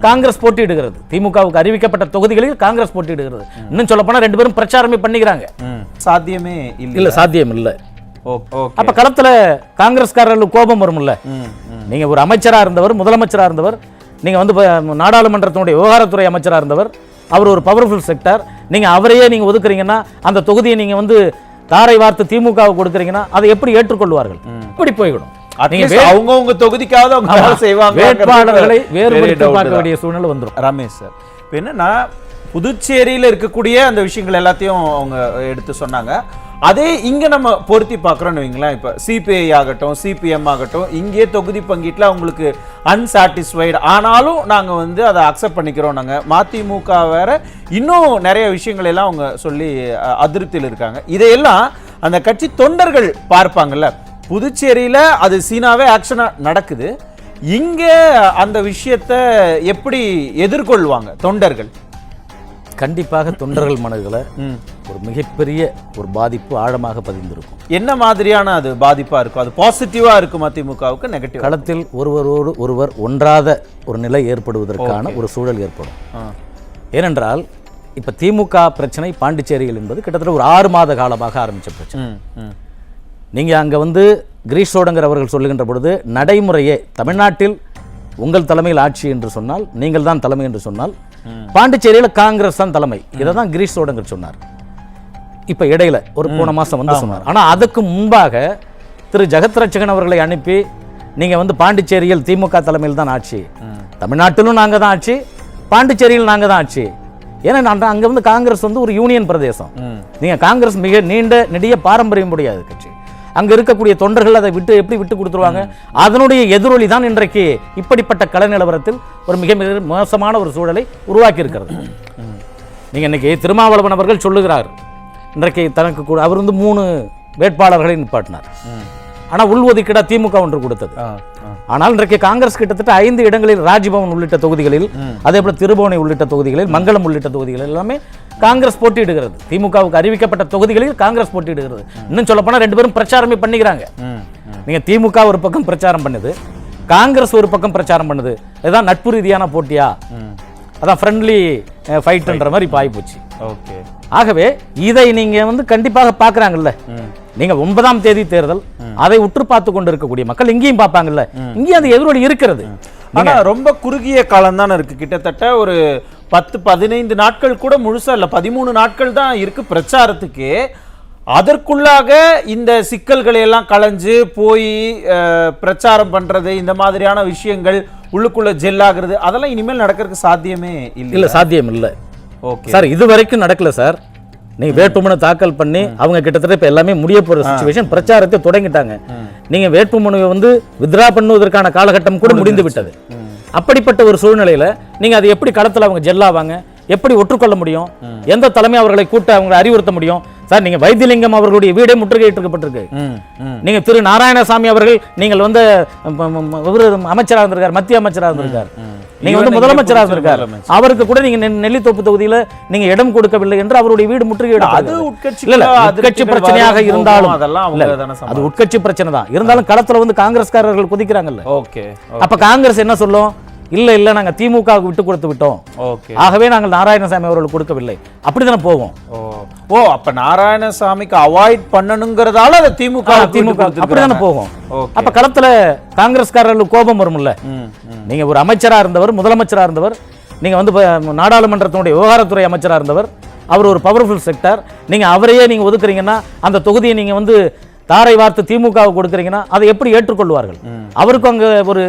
காங்கிரஸ் போட்டியிடுகிறது. திமுகவுக்கு அறிவிக்கப்பட்ட தொகுதிகளில் காங்கிரஸ் போட்டியிடுகிறது. இன்னும் சொல்ல போனா 2 பேரும் பிரச்சாரமே பண்ணிக்கிறாங்க. சாத்தியமே இல்ல, சாத்தியம் இல்ல. அப்ப களத்துல காங்கிரஸ்காரர்களுக்கு கோபம் வரும்ல. நீங்க ஒரு அமைச்சரா இருந்தவர், முதலமைச்சரா இருந்தவர், நீங்க வந்து நாடாளுமன்றத்தினுடைய விவகாரத்துறை அமைச்சரா இருந்தவர், அவர் ஒரு பவர்ஃபுல் செக்டர், நீங்க அவரையே நீங்க ஒதுக்குறீங்கன்னா, அந்த தொகுதியை நீங்க வந்து தாரை வார்த்து திமுகவுக்கு கொடுக்குறீங்கன்னா அதை எப்படி ஏற்றுக்கொள்வார்கள்? இப்படி போய்விடும். அவங்க தொகுதிக்காவது அவங்க செய்வாங்க, வேட்பாளர்களை வேறுபடுத்தி பார்க்க வேண்டிய சூழ்நிலை வந்துடும். ரமேஷ் சார், இப்போ என்னன்னா புதுச்சேரியில் இருக்கக்கூடிய அந்த விஷயங்கள் எல்லாத்தையும் அவங்க எடுத்து சொன்னாங்க. அதே இங்க நம்ம பொருத்தி பார்க்குறோம்னு வைங்களேன். இப்போ சிபிஐ ஆகட்டும், சிபிஎம் ஆகட்டும், இங்கே தொகுதி பங்கீட்டில் அவங்களுக்கு அன்சாட்டிஸ்ஃபைடு ஆனாலும் நாங்கள் வந்து அதை அக்செப்ட் பண்ணிக்கிறோம். நாங்கள் மதிமுக வேற இன்னும் நிறைய விஷயங்கள் எல்லாம் அவங்க சொல்லி அதிருப்தியில் இருக்காங்க. இதையெல்லாம் அந்த கட்சி தொண்டர்கள் பார்ப்பாங்கல்ல. புதுச்சேரியில் அது சீனாவே ஆக்ஷனாக நடக்குது, இங்கே அந்த விஷயத்தை எப்படி எதிர்கொள்வாங்க தொண்டர்கள்? கண்டிப்பாக தொண்டர்கள் மனதில் ஒரு மிகப்பெரிய ஒரு பாதிப்பு ஆழமாக பதிந்திருக்கும். என்ன மாதிரியான அது பாதிப்பா இருக்கும்? அது பாசிட்டிவா இருக்கும் அதிமுகவுக்கு, நெகட்டிவ்? களத்தில் ஒருவரோடு ஒருவர் ஒன்றாத ஒரு நிலை ஏற்படுவதற்கான ஒரு சூழல் ஏற்படும். ஏனென்றால் இப்ப திமுக பிரச்சனை பாண்டிச்சேரியில் என்பது கிட்டத்தட்ட ஒரு 6 மாத காலமாக ஆரம்பிச்ச பிரச்சனை. நீங்க அங்க வந்து கிரீஷோடங்கர் அவர்கள் சொல்லுகின்ற பொழுது நடைமுறையே தமிழ்நாட்டில் உங்கள் தலைமையில் ஆட்சி என்று சொன்னால், நீங்கள் தான் தலைமை என்று சொன்னால், பாண்டிச்சேரியில் காங்கிரஸ் தான் தலைமை. இதை தான் கிரீஷோடங்கர் சொன்னார். இப்ப இடையில ஒரு போன மாசம் வந்து சொன்னார். ஆனா அதுக்கு முன்பாக திரு ஜெகத் ரட்சகன் அவர்களை அனுப்பி நீங்க வந்து பாண்டிச்சேரியில் திமுக தலைமையில் தான் ஆட்சி, தமிழ்நாட்டிலும் நாங்க தான் ஆட்சி, பாண்டிச்சேரியில் நாங்க தான் ஆட்சி. ஏன்னா அங்க வந்து காங்கிரஸ் வந்து ஒரு யூனியன் பிரதேசம். நீங்க காங்கிரஸ் மிக நீண்ட நெடிய பாரம்பரியம் முடியாது கட்சி. அங்க இருக்கக்கூடிய தொண்டர்கள் அதை எப்படி விட்டு கொடுத்துருவாங்க? அதனுடைய எதிரொலி தான் இன்றைக்கு இப்படிப்பட்ட கள நிலவரத்தில் ஒரு மிக மிக மோசமான ஒரு சூழலை உருவாக்கி இருக்கிறது. நீங்க இன்னைக்கு திருமாவளவன் அவர்கள் சொல்லுகிறார், இன்றைக்கு தனக்கு அவர் வந்து 3 வேட்பாளர்களை நிப்பாட்டினார். ஆனா உள்ஒதுக்கீடா திமுக ஒன்று கொடுத்தது. ஆனால் இன்றைக்கு காங்கிரஸ் கிட்டத்தட்ட 5 இடங்களில், ராஜ்பவன் உள்ளிட்ட தொகுதிகளில், அதே போல திருபுவனை உள்ளிட்ட தொகுதிகளில், மங்களம் உள்ளிட்ட தொகுதிகளில் எல்லாமே காங்கிரஸ் போட்டியிடுகிறது. திமுகவுக்கு அறிவிக்கப்பட்ட தொகுதிகளில் காங்கிரஸ் போட்டியிடுகிறது. இன்னும் சொல்ல போனா 2 பேரும் பிரச்சாரமே பண்ணிக்கிறாங்க. நீங்க திமுக ஒரு பக்கம் பிரச்சாரம் பண்ணுது, காங்கிரஸ் ஒரு பக்கம் பிரச்சாரம் பண்ணுது. இதுதான் நட்பு ரீதியான போட்டியா? அதான் ஃப்ரெண்ட்லி ஃபைட்ன்ற மாதிரி இப்ப ஆயிப்போச்சு. ஆகவே இதை நீங்க வந்து கண்டிப்பாக பாக்குறாங்கல்ல. நீங்க 9ஆம் தேதி தேர்தல், அதை உற்று பார்த்து கொண்டு இருக்கக்கூடிய மக்கள் இங்கேயும் பார்ப்பாங்கல்ல. இங்கேயும் அது எதிரொலி இருக்கிறது. ஆனா ரொம்ப குறுகிய காலம் தான் இருக்கு. கிட்டத்தட்ட ஒரு 10-15 நாட்கள் கூட முழுசா இல்ல, 13 நாட்கள் தான் இருக்கு பிரச்சாரத்துக்கு. அதற்குள்ளாக இந்த சிக்கல்களை எல்லாம் களைஞ்சு போய் பிரச்சாரம் பண்றது, இந்த மாதிரியான விஷயங்கள் உள்ளுக்குள்ள ஜெல் ஆகுறது, அதெல்லாம் இனிமேல் நடக்கிறதுக்கு சாத்தியமே இல்ல. சாத்தியம் இல்லை சார். இது வரைக்கும் நடக்கல சார். நீங்க வேட்புமனு தாக்கல் பண்ணி அவங்க கிட்டத்தட்ட இப்ப எல்லாமே முடிய போற சிச்சுவேஷன், பிரச்சாரத்தை தொடங்கிட்டாங்க. நீங்க வேட்புமனுவை வந்து வித்ரா பண்ணுவதற்கான காலகட்டம் கூட முடிந்து விட்டது. அப்படிப்பட்ட ஒரு சூழ்நிலையில நீங்க அதை எப்படி களத்துல அவங்க ஜெல்லாவாங்க, எப்படி ஒற்றுக்கொள்ள முடியும்? எந்த தலைமை அவர்களை கூட்ட அவங்களை அறிவுறுத்த முடியும்? சார், நீங்க வைத்தியலிங்கம் அவர்களுடைய வீடே முற்றுகையிட்டிருக்கப்பட்டிருக்கு. நீங்க திரு நாராயணசாமி அவர்கள், நீங்கள் வந்து அமைச்சராக இருந்திருக்கார், மத்திய அமைச்சராக இருந்திருக்கார், நீங்க வந்து முதலமைச்சராக இருந்திருக்கார், அவருக்கு கூட நீங்க நெல்லித்தோப்பு தொகுதியில நீங்க இடம் கொடுக்கவில்லை என்று அவருடைய வீடு முற்றுகையிடப்பட்டது. உட்கட்சி பிரச்சனையாக இருந்தாலும், அது உட்கட்சி பிரச்சனை தான் இருந்தாலும் களத்துல வந்து காங்கிரஸ்காரர்கள் குதிக்கிறாங்கல்ல. அப்ப காங்கிரஸ் என்ன சொல்லும்? இல்ல நாங்க திமுகவுக்கு விட்டு கொடுத்து விட்டோம், ஆகவே நாங்கள் நாராயணசாமி அவர்களுக்கு கொடுக்கவில்லை, அப்படித்தானே போவோம். அப்ப நாராயணசாமிக்கு அவாய்ட் பண்ணணுங்கிறதால திமுக அப்படித்தானே போகும். அப்ப களத்துல காங்கிரஸ்காரர்களுக்கு கோபம் வரும்ல. நீங்க ஒரு அமைச்சரா இருந்தவர், முதலமைச்சரா இருந்தவர், நீங்க வந்து நாடாளுமன்றத்தினுடைய விவகாரத்துறை அமைச்சரா இருந்தவர், அவர் ஒரு பவர்ஃபுல் செக்டர், நீங்க அவரையே நீங்க ஒதுக்குறீங்கன்னா, அந்த தொகுதியை நீங்க வந்து தாரை வார்த்து திமுகவுக்கு கொடுக்குறீங்கன்னா அதை எப்படி ஏற்றுக்கொள்வார்கள்? அவருக்கும் அங்க ஒரு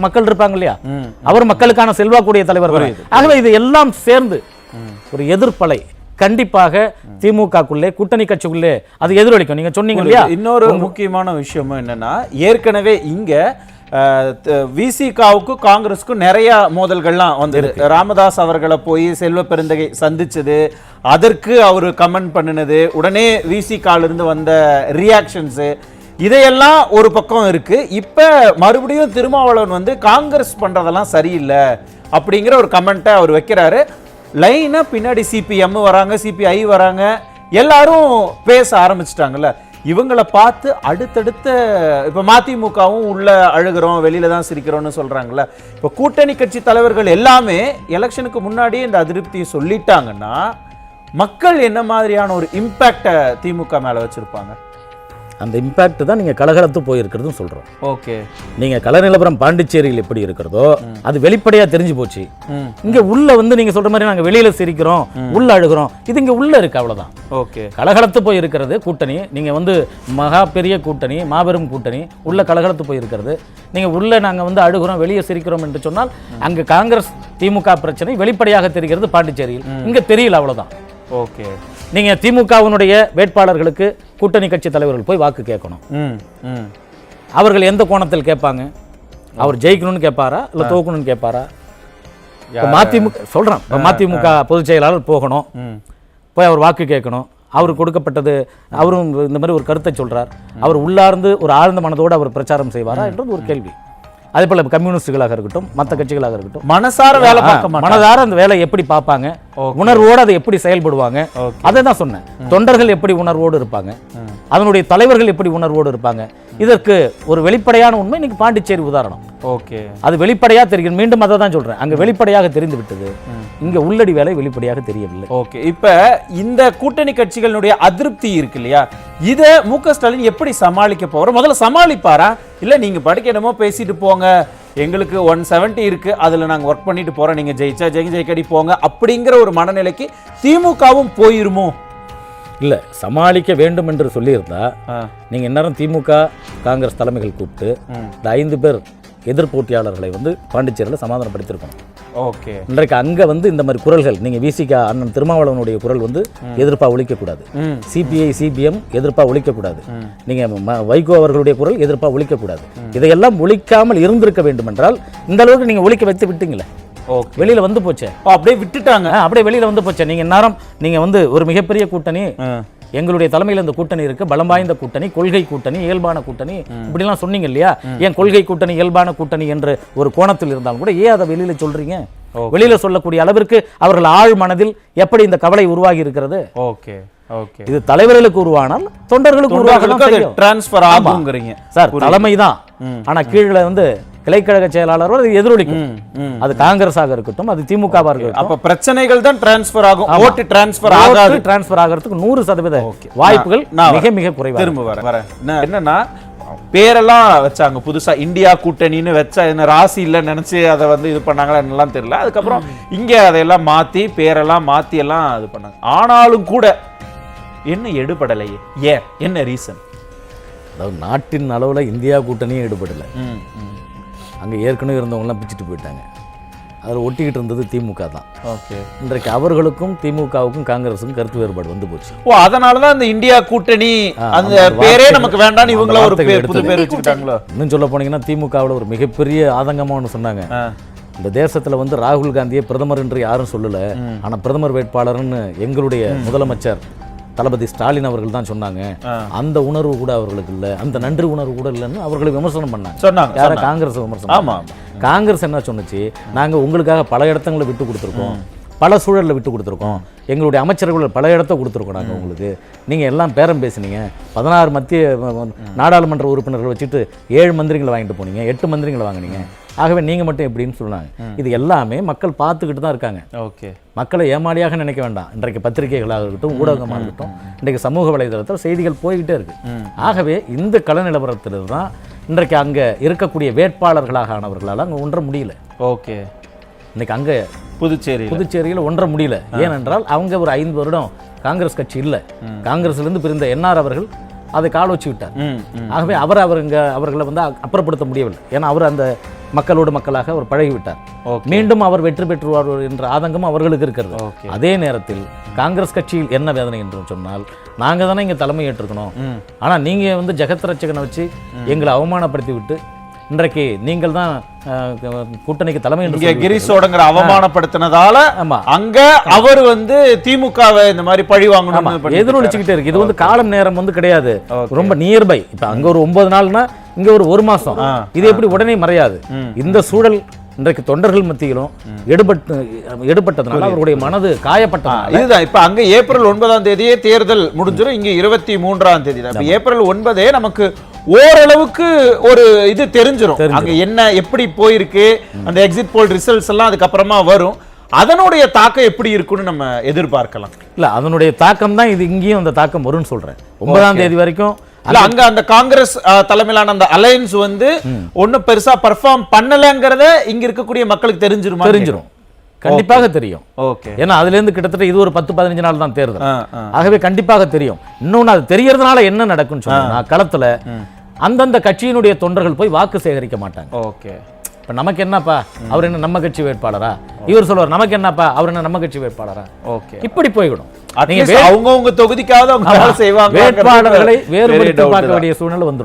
மக்கள் இருப்பாங்க இல்லையா, அவர் மக்களுக்கான செல்வாக்குடைய தலைவர். ஆகவே இது எல்லாம் சேர்ந்து ஒரு எதிர்ப்பலை கண்டிப்பாக திமுகக்குள்ளே, கூட்டணி கட்சிக்குள்ளே அது எதிரொலிக்கும். நீங்க சொன்னீங்க இல்லையா. இன்னொரு முக்கியமான விஷயமும் என்னன்னா, ஏற்கனவே இங்க விசிகாவுக்கு காங்கிரஸுக்கும் நிறைய மோதல்கள்லாம் வந்து, ராமதாஸ் அவர்களை போய் செல்வ பெருந்தகை சந்திச்சது, அதற்கு அவர் கமெண்ட் பண்ணினது, உடனே விசிகால இருந்து வந்த ரியாக்ஷன்ஸ், இதையெல்லாம் ஒரு பக்கம் இருக்கு. இப்ப மறுபடியும் திருமாவளவன் வந்து காங்கிரஸ் பண்றதெல்லாம் சரியில்லை அப்படிங்கிற ஒரு கமெண்ட்டை அவர் வைக்கிறாரு. லைனா பின்னாடி சிபிஎம் வராங்க, சிபிஐ வராங்க, எல்லாரும் பேச ஆரம்பிச்சிட்டாங்கல்ல. இவங்களை பார்த்து அடுத்தடுத்த இப்ப மதிமுகவும் உள்ள அழுகிறோம் வெளியில தான் சிரிக்கிறோம்னு சொல்றாங்கல்ல. இப்ப கூட்டணி கட்சி தலைவர்கள் எல்லாமே எலெக்ஷனுக்கு முன்னாடியே இந்த அதிருப்தியை சொல்லிட்டாங்கன்னா மக்கள் என்ன மாதிரியான ஒரு இம்பாக்ட திமுக மேல வச்சிருப்பாங்க? அந்த இம்பாக்ட் தான் நீங்கள் கலகலத்து போயிருக்கிறதுன்னு சொல்கிறோம். ஓகே, நீங்கள் கல நிலவரம் பாண்டிச்சேரியில் எப்படி இருக்கிறதோ அது வெளிப்படையாக தெரிஞ்சு போச்சு. இங்கே உள்ள வந்து நீங்கள் சொல்கிற மாதிரி நாங்கள் வெளியில் சிரிக்கிறோம் உள்ள அழுகிறோம், இது இங்கே உள்ள இருக்கு, அவ்வளோதான். ஓகே, கலகலத்து போய் இருக்கிறது கூட்டணி. நீங்கள் வந்து மகா பெரிய கூட்டணி, மாபெரும் கூட்டணி, உள்ள கலகலத்து போய் இருக்கிறது. நீங்கள் உள்ள நாங்கள் வந்து அழுகிறோம் வெளியே சிரிக்கிறோம் என்று சொன்னால் அங்கே காங்கிரஸ் திமுக பிரச்சனை வெளிப்படையாக தெரிகிறது பாண்டிச்சேரியில், இங்கே தெரியல, அவ்வளோதான். ஓகே, நீங்கள் திமுகவினுடைய வேட்பாளர்களுக்கு கூட்டணி கட்சி தலைவர்கள் போய் வாக்கு கேட்கணும். அவர்கள் எந்த கோணத்தில் கேட்பாங்க? அவர் ஜெயிக்கணும்னு கேட்பாரா இல்லை தோக்கணும்னு கேட்பாரா? மதிமுக சொல்கிறான், மதிமுக பொதுச் செயலாளர் போகணும், போய் அவர் வாக்கு கேட்கணும். அவருக்கு கொடுக்கப்பட்டது, அவரும் இந்த மாதிரி ஒரு கருத்தை சொல்றார். அவர் உள்ளார்ந்து ஒரு ஆழ்ந்த மனதோடு அவர் பிரச்சாரம் செய்வாரா என்றது ஒரு கேள்வி. அதே போல கம்யூனிஸ்டுகளாக இருக்கட்டும், மற்ற கட்சிகளாக இருக்கட்டும், மனசார வேலை பார்க்க மாட்டாங்க. மனதார அந்த வேலை எப்படி பார்ப்பாங்க, உணர்வோடு அதை எப்படி செயல்படுவாங்க, அதை தான் சொன்னேன். தொண்டர்கள் எப்படி உணர்வோடு இருப்பாங்க, அதனுடைய தலைவர்கள் எப்படி உணர்வோடு இருப்பாங்க, இதற்கு ஒரு வெளிப்படையான உண்மை இன்னைக்கு பாண்டிச்சேரி உதாரணம். ஓகே, அது வெளிப்படையாக தெரியும். மீண்டும் அதை தான் சொல்றேன், அங்க வெளிப்படையாக தெரிந்து விட்டது, இங்க உள்ளடி வேலை வெளிப்படையாக தெரியவில்லை. ஓகே, இப்ப இந்த கூட்டணி கட்சிகளுடைய அதிருப்தி இருக்கு இல்லையா, இத மு.க. ஸ்டாலின் எப்படி சமாளிக்க போறோம்? முதல்ல சமாளிப்பாரா இல்ல நீங்க படிக்க என்னமோ பேசிட்டு போங்க, எங்களுக்கு 170 இருக்கு, அதுல நாங்க ஒர்க் பண்ணிட்டு போறோம், நீங்க ஜெயிச்சா ஜெயிக்கடி போங்க அப்படிங்கிற ஒரு மனநிலைக்கு திமுகவும் போயிருமோ? இல்ல, சமாளிக்க வேண்டும் என்று சொல்லியிருந்தா நீங்க இந்நேரம் திமுக காங்கிரஸ் தலைமைகள் கூப்பிட்டு இந்த 5 பேர் எதிர்போட்டியாளர்களை வந்து பாண்டிச்சேரியில் சமாதானப்படுத்திருக்கணும். ஓகே, இன்றைக்கு அங்க வந்து இந்த மாதிரி குரல்கள், நீங்க விசிக அண்ணன் திருமாவளவனுடைய குரல் வந்து எதிர்ப்பா ஒழிக்கக்கூடாது, சிபிஐ சிபிஎம் எதிர்ப்பா ஒழிக்கக்கூடாது, நீங்க வைகோ அவர்களுடைய குரல் எதிர்ப்பா ஒழிக்கக்கூடாது. இதையெல்லாம் ஒழிக்காமல் இருந்திருக்க வேண்டும் என்றால் இந்த அளவுக்கு நீங்க ஒழிக்க வைத்து விட்டீங்களே, வெளியில வந்து போச்சே, அப்படியே விட்டுட்டாங்க, அப்படியே வெளியில வந்து போச்சே. நீங்க நேரம் நீங்க வந்து ஒரு மிகப்பெரிய கூட்டணி, எங்களுடைய தலைமையில் இந்த கூட்டணி இருக்கு, பலம் வாய்ந்த கூட்டணி, கொள்கை கூட்டணி, இயல்பான கூட்டணி, இப்படிலாம் சொன்னீங்க இல்லையா? ஏன் கொள்கை கூட்டணி இயல்பான கூட்டணி என்று ஒரு கோணத்தில் இருந்தாலும் கூட ஏன் அதை வெளியில சொல்றீங்க? வெளியில சொல்லக்கூடிய அளவிற்கு அவர்கள் ஆழ் மனதில் எப்படி இந்த கவலை உருவாகி இருக்கிறது? ஓகே, ஓகே, இது தலைவர்களுக்கு உருவானால் தொண்டர்களுக்கு உருவாகலாம், டிரான்ஸ்ஃபர் ஆகும்ங்கறீங்க சார். தலைமை தான், ஆனா கீழே வந்து கிளைக்கழக செயலாளர் அது எதிரொலிக்கும். அது காங்கிரஸாக இருக்கட்டும், அது திமுகவாக இருக்கட்டும். அப்ப பிரச்சனைகள் தான் டிரான்ஸ்ஃபர் ஆகும், ஓட்டு டிரான்ஸ்ஃபர் ஆகாது. டிரான்ஸ்ஃபர் ஆகிறதுக்கு 100% வாய்ப்புகள் மிக மிக குறைவா. திரும்ப வரேன், என்னன்னா பேரெல்லாம் வச்சாங்க புதுசா, இந்தியா கூட்டணின்னு வச்சா என்ன ராசி இல்லைன்னு நினைச்சு அதை வந்து இது பண்ணாங்களா என்னலாம் தெரியல. அதுக்கப்புறம் இங்க அதையெல்லாம் மாத்தி பேரெல்லாம் மாத்தி எல்லாம் இது பண்ணாங்க. ஆனாலும் கூட என்ன எடுபடலையே, ஏன், என்ன ரீசன்? அதாவது நாட்டின் அளவுல இந்தியா கூட்டணியே எடுபடலை. அங்கே ஏற்கனவே இருந்தவங்கலாம் பிச்சுட்டு போயிட்டாங்க, அதில் ஒட்டிக்கிட்டு இருந்தது திமுக தான். ஓகே, இன்றைக்கு அவர்களுக்கும் திமுகவுக்கும் காங்கிரஸுக்கும் கருத்து வேறுபாடு வந்து போச்சு. ஓ, அதனாலதான் இந்த இந்தியா கூட்டணி அந்த பேரே நமக்கு வேண்டாம், இவங்கள ஒரு புது பேர் வச்சுக்கிட்டாங்களோ. இன்னும் சொல்ல போனீங்கன்னா திமுகவில் ஒரு மிகப்பெரிய ஆதங்கமா ஒன்று சொன்னாங்க, இந்த தேசத்துல வந்து ராகுல் காந்தியை பிரதமர் என்று யாரும் சொல்லல, ஆனா பிரதமர் வேட்பாளர்னு எங்களுடைய முதலமைச்சர் தளபதி ஸ்டாலின் அவர்கள் தான் சொன்னாங்க. அந்த உணர்வு கூட அவர்களுக்கு இல்லை, அந்த நன்றி உணர்வு கூட இல்லைன்னு அவர்களை விமர்சனம் பண்ணாங்க. யார காங்கிரஸ் விமர்சனம். ஆமா, காங்கிரஸ் என்ன சொன்னுச்சு, நாங்க உங்களுக்காக பல இடத்துல விட்டு கொடுத்துருக்கோம், பல சூழலில் விட்டு கொடுத்துருக்கோம், எங்களுடைய அமைச்சர்கள் பல இடத்த கொடுத்துருக்கோம் நாங்கள் உங்களுக்கு, நீங்கள் எல்லாம் பேரம் பேசுனீங்க, 16 மத்திய நாடாளுமன்ற உறுப்பினர்கள் வச்சுட்டு 7 மந்திரிகளை வாங்கிட்டு போனீங்க, 8 மந்திரிகளை வாங்கினீங்க, ஆகவே நீங்கள் மட்டும் எப்படின்னு சொன்னாங்க. இது எல்லாமே மக்கள் பார்த்துக்கிட்டு தான் இருக்காங்க. ஓகே, மக்களை ஏமாளியாக நினைக்க வேண்டாம். இன்றைக்கு பத்திரிகைகளாக இருக்கட்டும், ஊடகமாக இருக்கட்டும், இன்றைக்கு சமூக வலைதளத்தில் செய்திகள் போய்கிட்டே இருக்கு. ஆகவே இந்த கள நிலவரத்தில் தான் இன்றைக்கு அங்கே இருக்கக்கூடிய வேட்பாளர்களாக ஆனவர்களால் அங்கே ஒன்ற முடியல. ஓகே, இன்னைக்கு அங்கே புதுச்சேரியில் ஒன்ற முடியல. ஏனென்றால் அவங்க ஒரு 5 வருடம் காங்கிரஸ் கட்சி இல்லை, காங்கிரஸ்லேருந்து பிரிந்த என்ஆர் அவர்கள் அதை கால் வச்சு விட்டார். ஆகவே அவர்களை வந்து அப்புறப்படுத்த முடியவில்லை. ஏன்னா அவர் அந்த மக்களோடு மக்களாக அவர் பழகிவிட்டார். மீண்டும் அவர் வெற்றி பெற்றுவார் என்ற ஆதங்கம் அவர்களுக்கு இருக்கிறது. அதே நேரத்தில் காங்கிரஸ் கட்சியில் என்ன வேதனை என்று சொன்னால், நாங்க தானே இங்க தலைமை ஏற்றிருக்கணும், ஆனா நீங்க வந்து ஜெகத் ரட்சகனை வச்சு எங்களை அவமானப்படுத்தி விட்டு இன்றைக்கு நீங்கள் தான் கூட்டணிக்கு தலைமை என்று கிரீஷோடங்கிற அவமானப்படுத்தினதால அங்க அவர் வந்து திமுகவை இந்த மாதிரி பழி வாங்கணும் எதிரொலிச்சுக்கிட்டே இருக்கு. இது வந்து காலம் நேரம் வந்து கிடையாது, ரொம்ப நியர்பை. இப்ப அங்க ஒரு 9 நாள்னா இங்க ஒரு 1 மாசம், இது எப்படி உடனே மறையாது. இந்த சூழல் இன்றைக்கு தொண்டர்கள் மத்தியிலும் எடுபட்டதுனால அவருடைய மனது காயப்பட்டது. இதுதான் இப்ப அங்க ஏப்ரல் 9ஆம் தேதியே தேர்தல் முடிஞ்சிடும், இங்க 23ஆம் தேதி தான். இப்ப ஏப்ரல் 9 நமக்கு ஓரளவுக்கு ஒரு இது தெரிஞ்சிடும் அங்க என்ன எப்படி போயிருக்கு, அந்த எக்ஸிட் போல் ரிசல்ட்ஸ் எல்லாம் அதுக்கப்புறமா வரும். அதனுடைய தாக்கம் எப்படி இருக்குன்னு நம்ம எதிர்பார்க்கலாம். இல்ல அதனுடைய தாக்கம் தான் இது, இங்கேயும் அந்த தாக்கம் வரும்னு சொல்றேன். 9ஆம் தேதி வரைக்கும் இல்ல அங்க அந்த காங்கிரஸ் தலைமையிலான அந்த அலையன்ஸ் வந்து ஒண்ணும் பெருசா பெர்ஃபார்ம் பண்ணலங்கிறத இங்க இருக்கக்கூடிய மக்களுக்கு தெரிஞ்சிரும். கண்டிப்பாக தெரியும். ஓகே, ஏன்னா அதுல இருந்து கிட்டத்தட்ட இது ஒரு 10-15 நாள் தான் தேர்தல். ஆகவே கண்டிப்பாக தெரியும். இன்னொன்னு அது தெரியறதுனால என்ன நடக்கும்னு சொன்னா, களத்துல அந்தந்த கட்சியினுடைய தொண்டர்கள் போய் வாக்கு சேகரிக்க மாட்டாங்க. ஓகே, இப்ப நமக்கு என்னப்பா அவர் என்ன நம்ம கட்சி வேட்பாளரா, இவர் சொல்லுவார் நமக்கு என்னப்பா அவர் என்ன நம்ம கட்சி வேட்பாளரா. ஓகே, இப்படி போய்விடும். அவங்கவுங்க தொகுதிக்காவது அவங்க வேலை செய்வாங்க, வேட்பாளர்களை வேறுபடுத்தி பார்க்க வேண்டிய சூழ்நிலை வந்துடும்.